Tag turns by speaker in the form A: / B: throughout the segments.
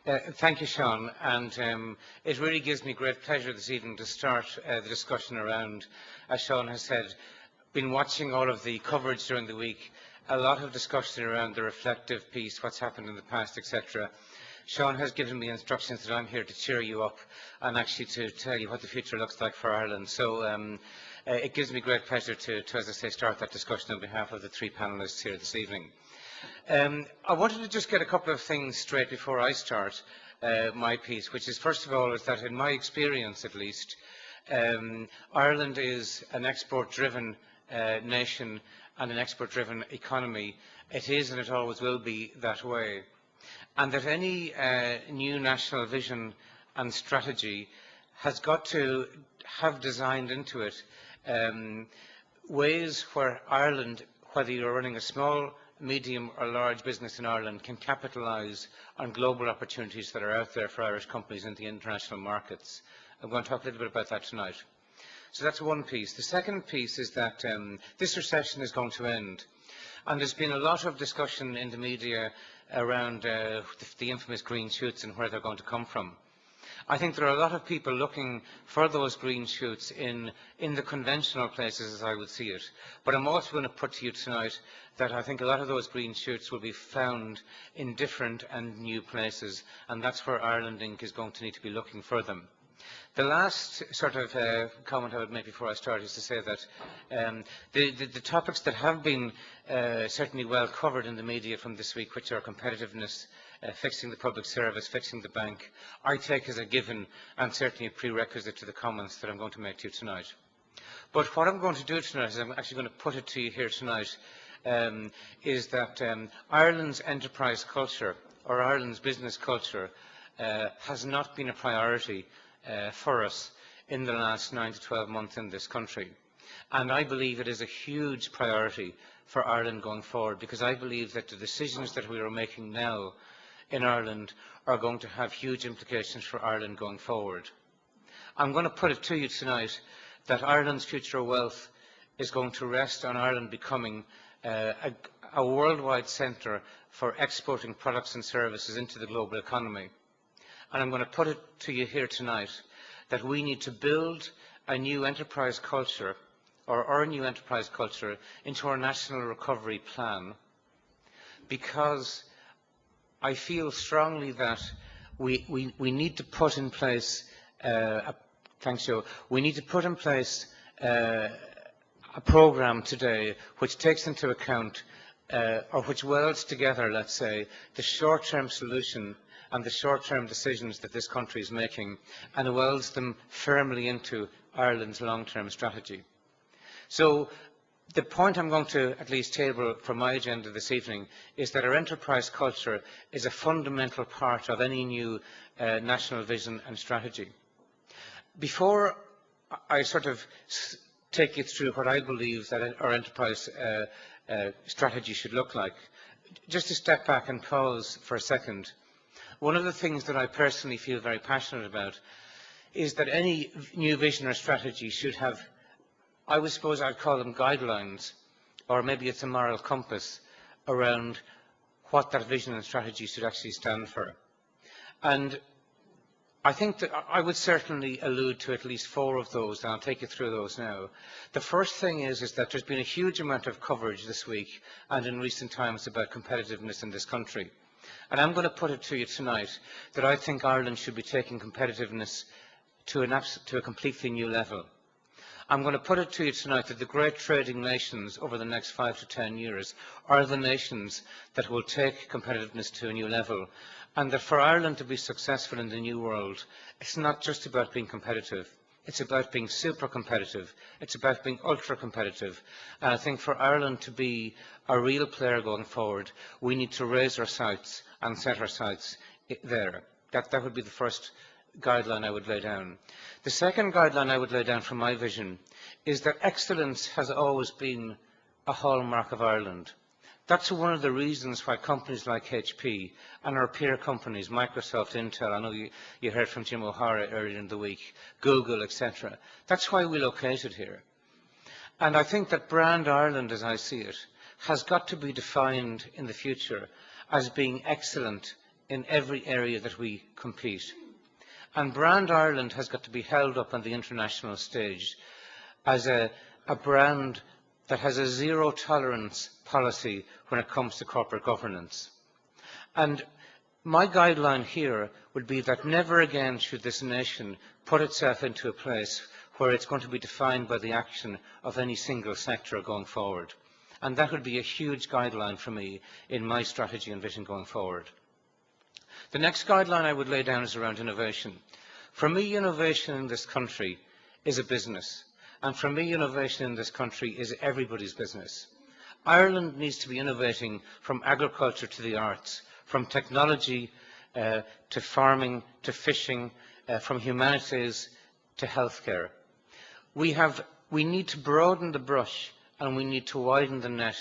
A: Thank you, Sean. And it really gives me great pleasure this evening to start the discussion around, as Sean has said, been watching all of the coverage during the week, a lot of discussion around the reflective piece, what's happened in the past, etc. Sean has given me instructions that I'm here to cheer you up and actually to tell you what the future looks like for Ireland. So it gives me great pleasure to, as I say, start that discussion on behalf of the three panellists here this evening. I wanted to just get a couple of things straight before I start my piece, which is, first of all, is that in my experience at least, Ireland is an export-driven nation and an export-driven economy. It is and it always will be that way. And that any new national vision and strategy has got to have designed into it ways where Ireland, whether you're running a small, medium or large business in Ireland, can capitalise on global opportunities that are out there for Irish companies in the international markets. I'm going to talk a little bit about that tonight. So that's one piece. The second piece is that this recession is going to end. And there's been a lot of discussion in the media around the infamous green shoots and where they're going to come from. I think there are a lot of people looking for those green shoots in the conventional places, as I would see it. But I'm also going to put to you tonight that I think a lot of those green shoots will be found in different and new places, and that's where Ireland Inc. is going to need to be looking for them. The last sort of comment I would make before I start is to say that the topics that have been certainly well covered in the media from this week, which are competitiveness, fixing the public service, fixing the bank, I take as a given and certainly a prerequisite to the comments that I'm going to make to you tonight. But what I'm going to do tonight is I'm actually going to put it to you here tonight is that Ireland's enterprise culture or Ireland's business culture has not been a priority for us in the last 9 to 12 months in this country. And I believe it is a huge priority for Ireland going forward, because I believe that the decisions that we are making now in Ireland are going to have huge implications for Ireland going forward. I'm going to put it to you tonight that Ireland's future wealth is going to rest on Ireland becoming a worldwide centre for exporting products and services into the global economy. And I'm going to put it to you here tonight that we need to build a new enterprise culture, or our new enterprise culture, into our national recovery plan, because I feel strongly that we need to put in place thanks, Joe. We need to put in place a programme today which takes into account or which welds together, let's say, the short-term solution and the short-term decisions that this country is making, and welds them firmly into Ireland's long-term strategy. So the point I'm going to at least table for my agenda this evening is that our enterprise culture is a fundamental part of any new national vision and strategy. Before I sort of take you through what I believe that our enterprise strategy should look like, just to step back and pause for a second. One of the things that I personally feel very passionate about is that any new vision or strategy should have, I would suppose I'd call them guidelines, or maybe it's a moral compass around what that vision and strategy should actually stand for. And I think that I would certainly allude to at least 4 of those, and I'll take you through those now. The first thing is that there's been a huge amount of coverage this week and in recent times about competitiveness in this country. And I'm going to put it to you tonight that I think Ireland should be taking competitiveness to a completely new level. I'm going to put it to you tonight that the great trading nations over the next 5 to 10 years are the nations that will take competitiveness to a new level. And that for Ireland to be successful in the new world, it's not just about being competitive. It's about being super competitive. It's about being ultra competitive. And I think for Ireland to be a real player going forward, we need to raise our sights and set our sights there. That would be the first guideline I would lay down. The second guideline I would lay down from my vision is that excellence has always been a hallmark of Ireland. That's one of the reasons why companies like HP and our peer companies, Microsoft, Intel, I know you heard from Jim O'Hara earlier in the week, Google, etc. That's why we located here. And I think that brand Ireland, as I see it, has got to be defined in the future as being excellent in every area that we compete. And Brand Ireland has got to be held up on the international stage as a brand that has a zero tolerance policy when it comes to corporate governance. And my guideline here would be that never again should this nation put itself into a place where it's going to be defined by the action of any single sector going forward. And that would be a huge guideline for me in my strategy and vision going forward. The next guideline I would lay down is around innovation. For me, innovation in this country is a business. And for me, innovation in this country is everybody's business. Ireland needs to be innovating from agriculture to the arts, from technology to farming to fishing, from humanities to healthcare. We need to broaden the brush and we need to widen the net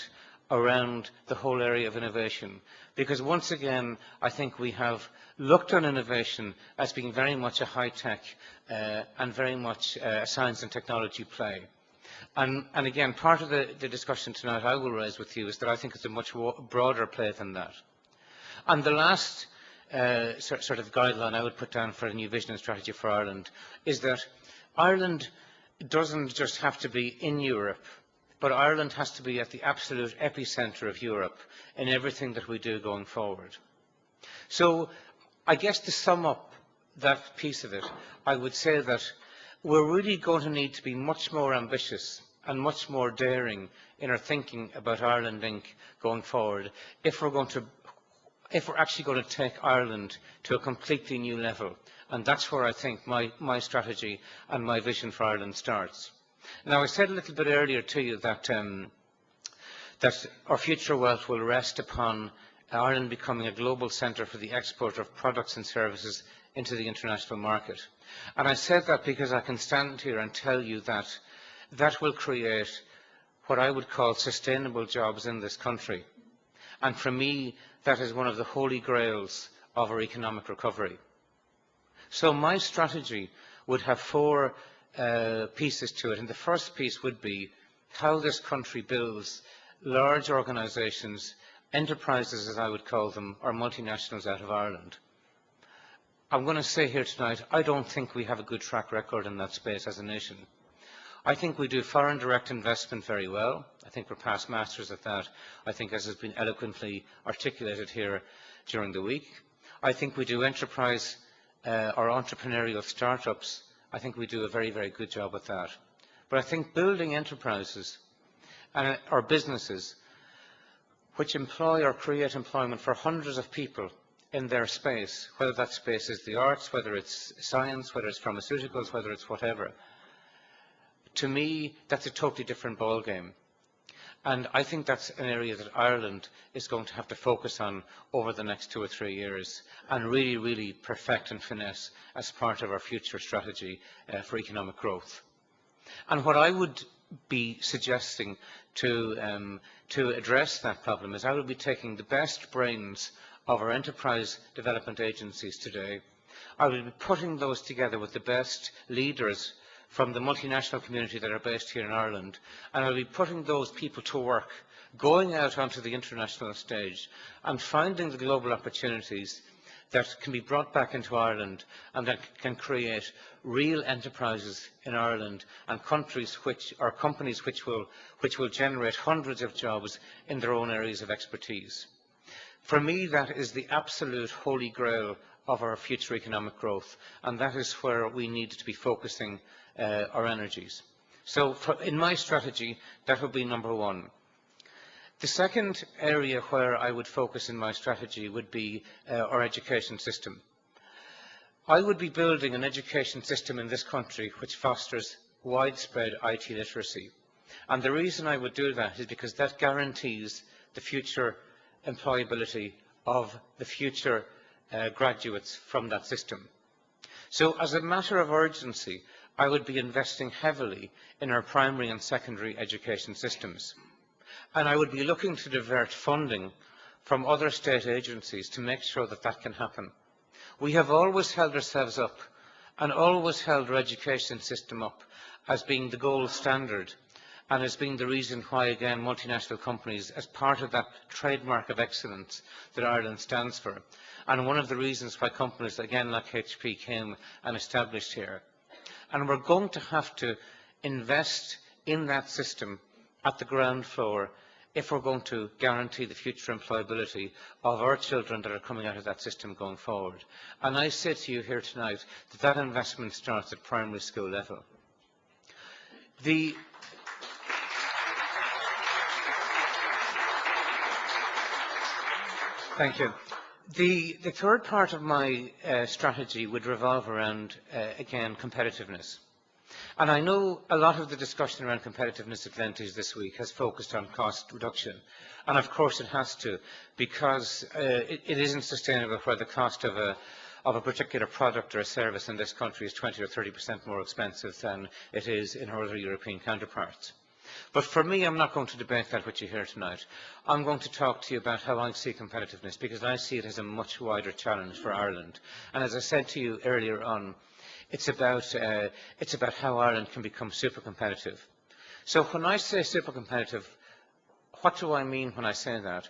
A: around the whole area of innovation. Because once again, I think we have looked on innovation as being very much a high-tech and very much a science and technology play. And again, part of the discussion tonight I will raise with you is that I think it's a much broader play than that. And the last sort of guideline I would put down for a new vision and strategy for Ireland is that Ireland doesn't just have to be in Europe, but Ireland has to be at the absolute epicentre of Europe in everything that we do going forward. So I guess to sum up that piece of it, I would say that we're really going to need to be much more ambitious and much more daring in our thinking about Ireland Inc. going forward if we're actually going to take Ireland to a completely new level. And that's where I think my strategy and my vision for Ireland starts. Now, I said a little bit earlier to you that, that our future wealth will rest upon Ireland becoming a global centre for the export of products and services into the international market. And I said that because I can stand here and tell you that that will create what I would call sustainable jobs in this country. And for me, that is one of the holy grails of our economic recovery. So my strategy would have four pieces to it. And the first piece would be how this country builds large organisations, enterprises as I would call them, or multinationals out of Ireland. I'm going to say here tonight, I don't think we have a good track record in that space as a nation. I think we do foreign direct investment very well. I think we're past masters at that. I think, as has been eloquently articulated here during the week. I think we do enterprise or entrepreneurial startups. I think we do a very, very good job at that. But I think building enterprises or businesses which employ or create employment for hundreds of people in their space, whether that space is the arts, whether it's science, whether it's pharmaceuticals, whether it's whatever, to me, that's a totally different ballgame. And I think that's an area that Ireland is going to have to focus on over the next 2 or 3 years and really, really perfect and finesse as part of our future strategy for economic growth. And what I would be suggesting to address that problem is I would be taking the best brains of our enterprise development agencies today. I will be putting those together with the best leaders from the multinational community that are based here in Ireland, and I'll be putting those people to work, going out onto the international stage and finding the global opportunities that can be brought back into Ireland and that can create real enterprises in Ireland and countries which are companies which will generate hundreds of jobs in their own areas of expertise. For me, that is the absolute holy grail of our future economic growth, and that is where we need to be focusing our energies. So in my strategy, that would be number one. The second area where I would focus in my strategy would be our education system. I would be building an education system in this country which fosters widespread IT literacy. And the reason I would do that is because that guarantees the future employability of the future graduates from that system. So as a matter of urgency, I would be investing heavily in our primary and secondary education systems. And I would be looking to divert funding from other state agencies to make sure that that can happen. We have always held ourselves up and always held our education system up as being the gold standard and has been the reason why, again, multinational companies, as part of that trademark of excellence that Ireland stands for, and one of the reasons why companies, again, like HP came and established here. And we're going to have to invest in that system at the ground floor if we're going to guarantee the future employability of our children that are coming out of that system going forward. And I say to you here tonight that that investment starts at primary school level. Thank you. The third part of my strategy would revolve around, again, competitiveness. And I know a lot of the discussion around competitiveness at Glenties this week has focused on cost reduction. And of course it has to, because it isn't sustainable where the cost of a particular product or a service in this country is 20 or 30% more expensive than it is in our other European counterparts. But for me, I'm not going to debate that with you here tonight. I'm going to talk to you about how I see competitiveness, because I see it as a much wider challenge for Ireland. And as I said to you earlier on, it's about how Ireland can become super competitive. So when I say super competitive, what do I mean when I say that?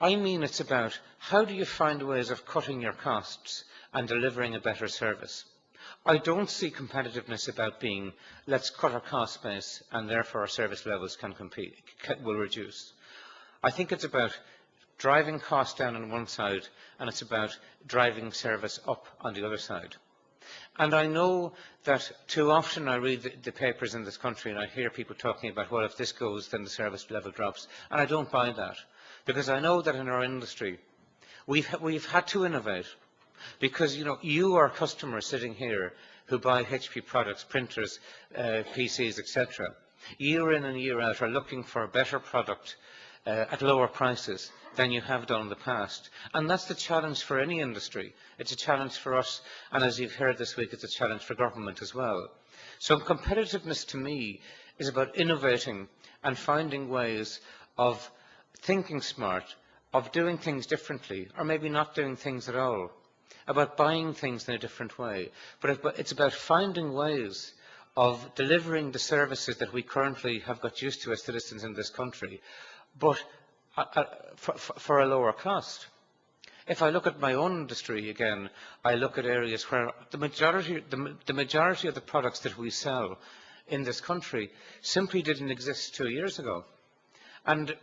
A: I mean it's about how do you find ways of cutting your costs and delivering a better service. I don't see competitiveness about being, let's cut our cost base and therefore our service levels will reduce. I think it's about driving costs down on one side, and it's about driving service up on the other side. And I know that too often I read the papers in this country and I hear people talking about, well, if this goes, then the service level drops. And I don't buy that, because I know that in our industry we've had to innovate. Because, you are customers sitting here who buy HP products, printers, PCs, etc. Year in and year out are looking for a better product at lower prices than you have done in the past. And that's the challenge for any industry. It's a challenge for us, and as you've heard this week, it's a challenge for government as well. So competitiveness to me is about innovating and finding ways of thinking smart, of doing things differently, or maybe not doing things at all, about buying things in a different way. But it's about finding ways of delivering the services that we currently have got used to as citizens in this country, but for a lower cost. If I look at my own industry again, I look at areas where the majority of the products that we sell in this country simply didn't exist 2 years ago. And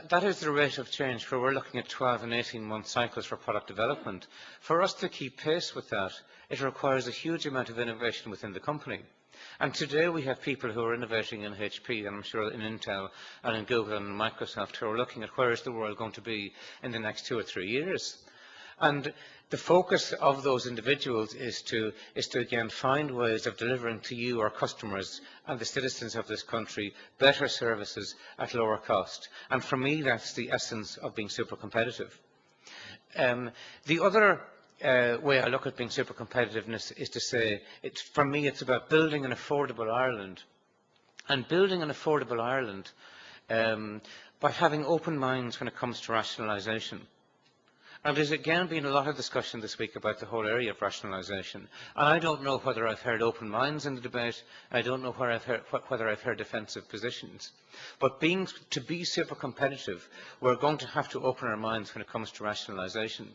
A: that is the rate of change, where we're looking at 12 and 18-month cycles for product development. For us to keep pace with that, it requires a huge amount of innovation within the company. And today we have people who are innovating in HP, and I'm sure in Intel and in Google and in Microsoft, who are looking at where is the world going to be in the next 2 or 3 years. And the focus of those individuals is to again find ways of delivering to you, our customers, and the citizens of this country, better services at lower cost. And for me, that's the essence of being super competitive. The other way I look at being super competitiveness is to say, for me, it's about building an affordable Ireland. And building an affordable Ireland by having open minds when it comes to rationalisation. And there's again been a lot of discussion this week about the whole area of rationalisation. And I don't know whether I've heard open minds in the debate. I don't know whether I've heard defensive positions. But to be super competitive, we're going to have to open our minds when it comes to rationalisation.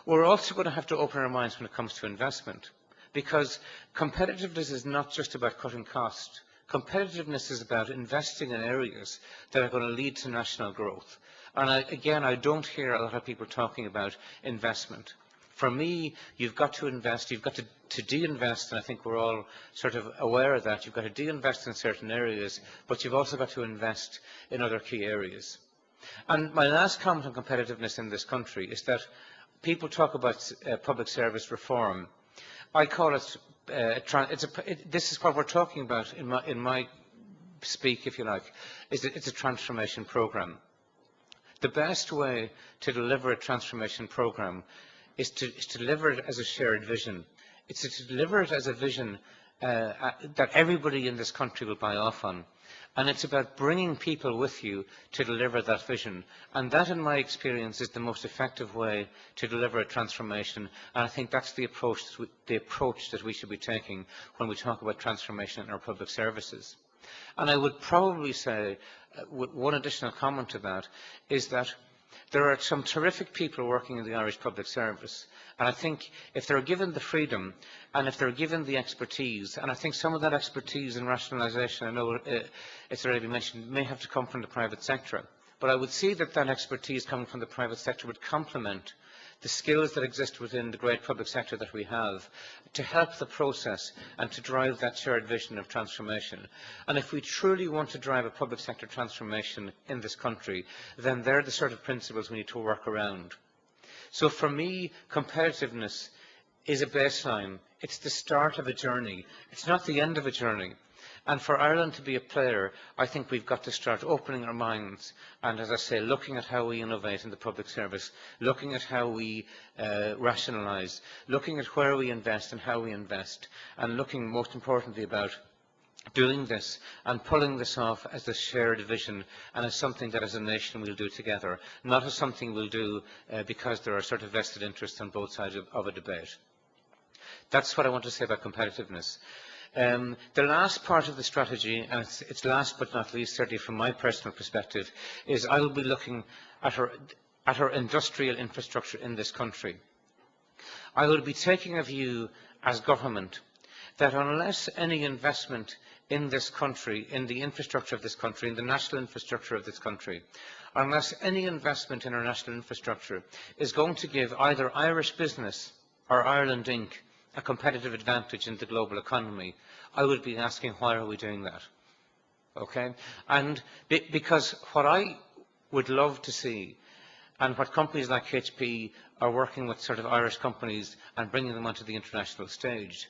A: We're also going to have to open our minds when it comes to investment. Because competitiveness is not just about cutting costs. Competitiveness is about investing in areas that are going to lead to national growth. And again, I don't hear a lot of people talking about investment. For me, you've got to invest, you've got to de-invest, and I think we're all sort of aware of that. You've got to de-invest in certain areas, but you've also got to invest in other key areas. And my last comment on competitiveness in this country is that people talk about public service reform. I call it, this is what we're talking about in my speak, if you like, it's a transformation programme. The best way to deliver a transformation programme is to deliver it as a shared vision. It's to deliver it as a vision that everybody in this country will buy off on. And it's about bringing people with you to deliver that vision. And that, in my experience, is the most effective way to deliver a transformation. And I think that's the approach that we should be taking when we talk about transformation in our public services. And I would probably say, with one additional comment to that, is that there are some terrific people working in the Irish public service, and I think if they're given the freedom and if they're given the expertise, and I think some of that expertise and rationalisation, I know it's already been mentioned, may have to come from the private sector, but I would see that that expertise coming from the private sector would complement the skills that exist within the great public sector that we have to help the process and to drive that shared vision of transformation. And if we truly want to drive a public sector transformation in this country, then they're the sort of principles we need to work around. So for me, competitiveness is a baseline. It's the start of a journey. It's not the end of a journey. And for Ireland to be a player, I think we've got to start opening our minds and, as I say, looking at how we innovate in the public service, looking at how we rationalise, looking at where we invest and how we invest, and looking most importantly about doing this and pulling this off as a shared vision and as something that as a nation we'll do together, not as something we'll do because there are sort of vested interests on both sides of a debate. That's what I want to say about competitiveness. The last part of the strategy, and it's last but not least, certainly from my personal perspective, is I will be looking at our industrial infrastructure in this country. I will be taking a view as government that unless any investment in this country, in the infrastructure of this country, in the national infrastructure of this country, unless any investment in our national infrastructure is going to give either Irish business or Ireland Inc. a competitive advantage in the global economy, I would be asking, why are we doing that? Okay? And because what I would love to see, and what companies like HP are working with sort of Irish companies and bringing them onto the international stage,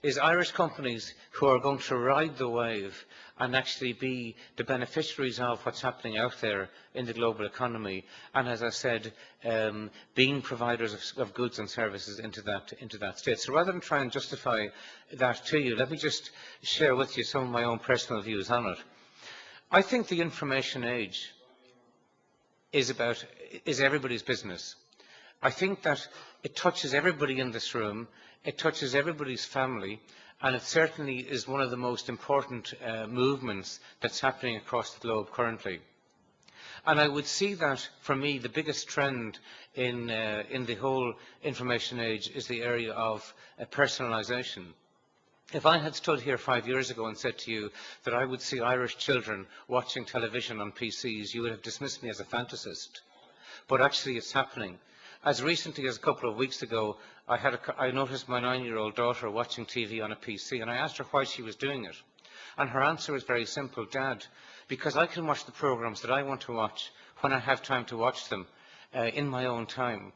A: is Irish companies who are going to ride the wave and actually be the beneficiaries of what's happening out there in the global economy, and as I said, being providers of goods and services into that state. So rather than try and justify that to you, let me just share with you some of my own personal views on it. I think the information age is everybody's business. I think that it touches everybody in this room, it touches everybody's family, and it certainly is one of the most important movements that's happening across the globe currently. And I would see that, for me, the biggest trend in the whole information age is the area of personalisation. If I had stood here 5 years ago and said to you that I would see Irish children watching television on PCs, you would have dismissed me as a fantasist. But actually it's happening. As recently as a couple of weeks ago, I noticed my 9-year-old daughter watching TV on a PC, and I asked her why she was doing it. And her answer was very simple: Dad, because I can watch the programmes that I want to watch when I have time to watch them in my own time.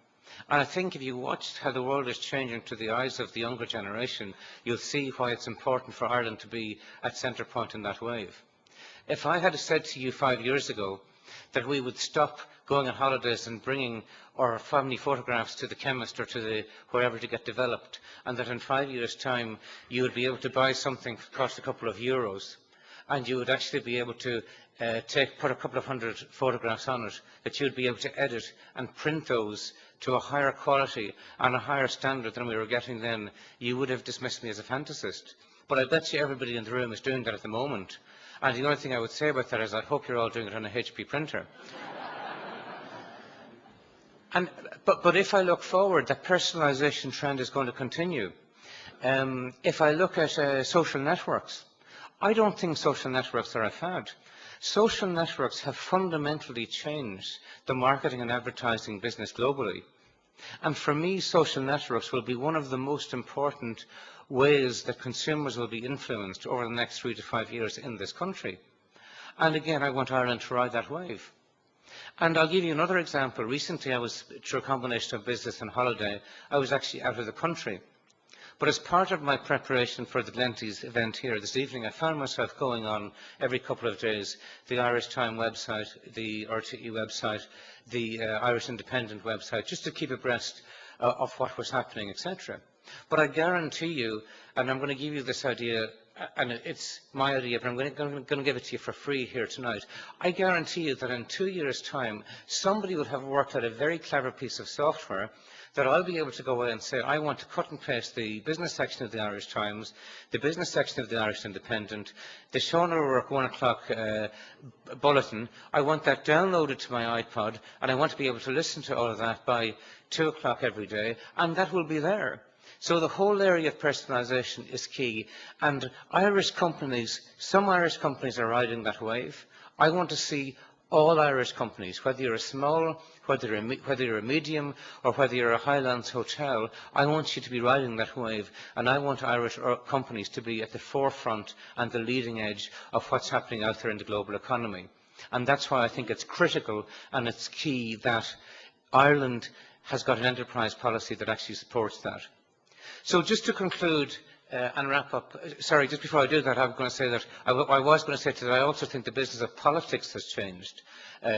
A: And I think if you watched how the world is changing to the eyes of the younger generation, you'll see why it's important for Ireland to be at centre point in that wave. If I had said to you 5 years ago that we would stop going on holidays and bringing our family photographs to the chemist or to wherever to get developed, and that in 5 years' time you would be able to buy something that cost a couple of euros, and you would actually be able to put a couple of hundred photographs on it, that you would be able to edit and print those to a higher quality and a higher standard than we were getting then, you would have dismissed me as a fantasist. But I bet you everybody in the room is doing that at the moment. And the only thing I would say about that is I hope you're all doing it on a HP printer. But if I look forward, that personalisation trend is going to continue. If I look at social networks, I don't think social networks are a fad. Social networks have fundamentally changed the marketing and advertising business globally. And for me, social networks will be one of the most important ways that consumers will be influenced over the next 3 to 5 years in this country. And again, I want Ireland to ride that wave. And I'll give you another example. Recently, I was, through a combination of business and holiday, I was actually out of the country. But as part of my preparation for the Glenties event here this evening, I found myself going on every couple of days the Irish Time website, the RTE website, the Irish Independent website, just to keep abreast of what was happening, etc. But I guarantee you, and I'm going to give you this idea, and it's my idea, but I'm going to give it to you for free here tonight. I guarantee you that in 2 years' time, somebody will have worked out a very clever piece of software that I'll be able to go away and say, I want to cut and paste the business section of the Irish Times, the business section of the Irish Independent, the Sean O'Rourke 1 o'clock bulletin. I want that downloaded to my iPod, and I want to be able to listen to all of that by 2 o'clock every day, and that will be there. So the whole area of personalisation is key, and Irish companies, some Irish companies are riding that wave. I want to see all Irish companies, whether you're a small, whether you're a medium, or whether you're a Highlands hotel, I want you to be riding that wave, and I want Irish companies to be at the forefront and the leading edge of what's happening out there in the global economy. And that's why I think it's critical and it's key that Ireland has got an enterprise policy that actually supports that. So just to conclude and wrap up, sorry, just before I do that, I'm going to say that I was going to say that I also think the business of politics has changed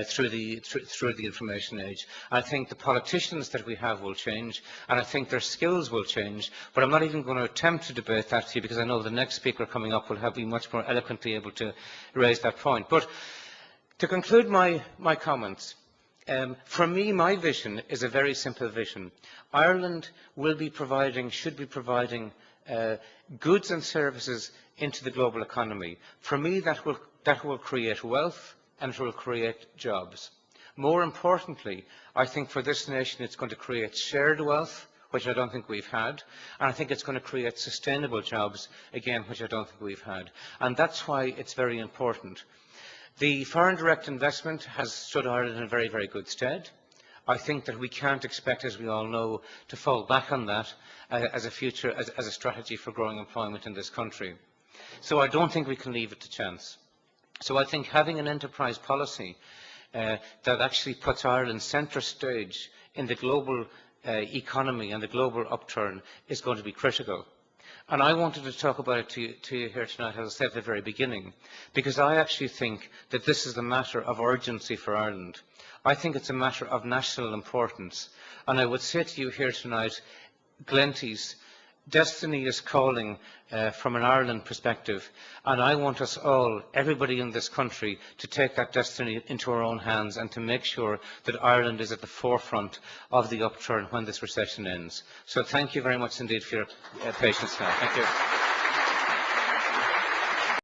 A: through the information age. I think the politicians that we have will change, and I think their skills will change, but I'm not even going to attempt to debate that to you, because I know the next speaker coming up will be much more eloquently able to raise that point. But to conclude my comments, for me, my vision is a very simple vision. Ireland will be providing, should be providing goods and services into the global economy. For me, that will create wealth and it will create jobs. More importantly, I think for this nation it's going to create shared wealth, which I don't think we've had, and I think it's going to create sustainable jobs, again, which I don't think we've had. And that's why it's very important. The foreign direct investment has stood Ireland in very, very good stead. I think that we can't expect, as we all know, to fall back on that as a strategy for growing employment in this country. So I don't think we can leave it to chance. So I think having an enterprise policy that actually puts Ireland centre stage in the global economy and the global upturn is going to be critical. And I wanted to talk about it to you here tonight, as I said at the very beginning, because I actually think that this is a matter of urgency for Ireland. I think it's a matter of national importance. And I would say to you here tonight, Glenties, destiny is calling from an Ireland perspective, and I want us all, everybody in this country, to take that destiny into our own hands and to make sure that Ireland is at the forefront of the upturn when this recession ends. So thank you very much indeed for your patience now. Thank you.